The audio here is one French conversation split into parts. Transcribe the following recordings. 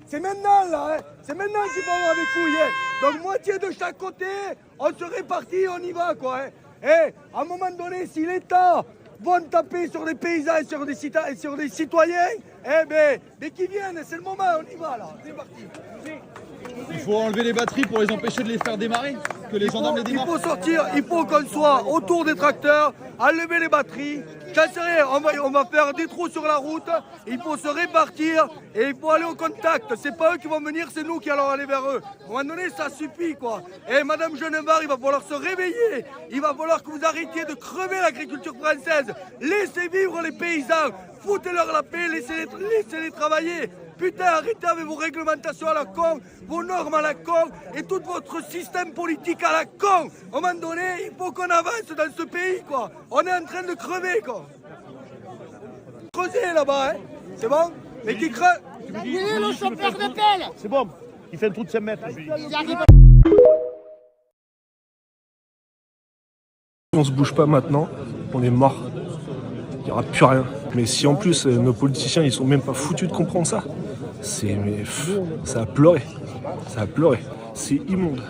C'est maintenant là, hein. C'est maintenant qu'il faut avoir des couilles. Hein. Donc moitié de chaque côté, on se répartit, on y va quoi. Hein. Et à un moment donné, si l'État vont taper sur des paysans et sur des citoyens, eh ben, dès qu'ils viennent, c'est le moment, on y va là, c'est parti. Il faut enlever les batteries pour les empêcher de les faire démarrer, que les gendarmes les démarrent. Il faut sortir, il faut qu'on soit autour des tracteurs, enlever les batteries. J'en sais rien, on va faire des trous sur la route, il faut se répartir et il faut aller au contact. C'est pas eux qui vont venir, c'est nous qui allons aller vers eux. À un moment donné, ça suffit quoi. Et Madame Genevard, il va falloir se réveiller. Il va falloir que vous arrêtiez de crever l'agriculture française. Laissez vivre les paysans, foutez-leur la paix, laissez-les travailler. Putain, arrêtez avec vos réglementations à la con, vos normes à la con et tout votre système politique à la con. À un moment donné, il faut qu'on avance dans ce pays, quoi. On est en train de crever, quoi. Creusez là-bas, hein. C'est bon? Mais qui creuse? Oui, le chauffeur de pelle. C'est bon, il fait un trou de 5 mètres. On se bouge pas maintenant, on est mort. Il n'y aura plus rien. Mais si en plus nos politiciens ils sont même pas foutus de comprendre ça, ça a pleuré. Ça a pleuré. C'est immonde.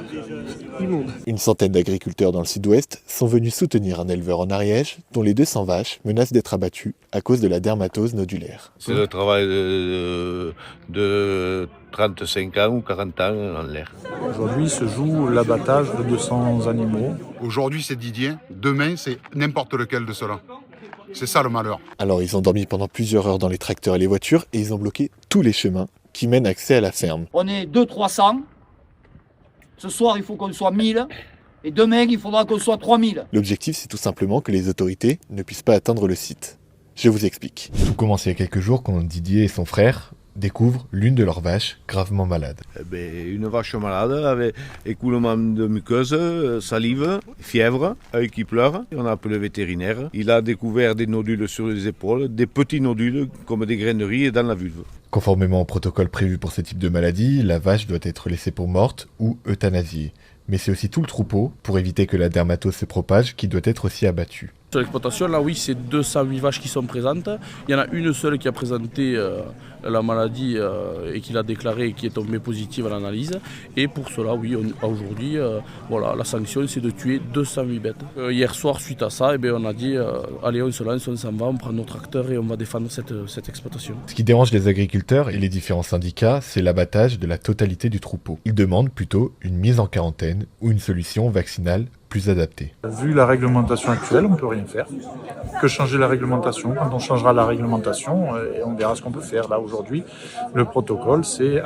Immonde. Une centaine d'agriculteurs dans le sud-ouest sont venus soutenir un éleveur en Ariège dont les 200 vaches menacent d'être abattues à cause de la dermatose nodulaire. C'est le travail de 35 ans ou 40 ans en l'air. Aujourd'hui se joue l'abattage de 200 animaux. Aujourd'hui c'est Didier, demain c'est n'importe lequel de ceux-là. C'est ça le malheur. Alors ils ont dormi pendant plusieurs heures dans les tracteurs et les voitures et ils ont bloqué tous les chemins qui mènent accès à la ferme. On est 200-300. Ce soir, il faut qu'on soit 1000. Et demain, il faudra qu'on soit 3000. L'objectif, c'est tout simplement que les autorités ne puissent pas atteindre le site. Je vous explique. Tout commence il y a quelques jours quand Didier et son frère découvrent l'une de leurs vaches gravement malade. Une vache malade avec écoulement de muqueuse, salive, fièvre, œil qui pleure. On a appelé le vétérinaire. Il a découvert des nodules sur les épaules, des petits nodules comme des graineries et dans la vulve. Conformément au protocole prévu pour ce type de maladie, la vache doit être laissée pour morte ou euthanasiée. Mais c'est aussi tout le troupeau, pour éviter que la dermatose se propage, qui doit être aussi abattu. Sur l'exploitation, là oui, c'est 208 vaches qui sont présentes. Il y en a une seule qui a présenté la maladie et qui l'a déclarée et qui est tombée positive à l'analyse. Et pour cela, oui, aujourd'hui, voilà, la sanction, c'est de tuer 208 bêtes. Hier soir, suite à ça, on a dit, allez, on se lance, on s'en va, on prend nos tracteurs et on va défendre cette exploitation. Ce qui dérange les agriculteurs et les différents syndicats, c'est l'abattage de la totalité du troupeau. Ils demandent plutôt une mise en quarantaine ou une solution vaccinale plus adaptée. Vu la réglementation actuelle, on ne peut rien faire. Que changer la réglementation. Quand on changera la réglementation, on verra ce qu'on peut faire. Là, aujourd'hui, le protocole, c'est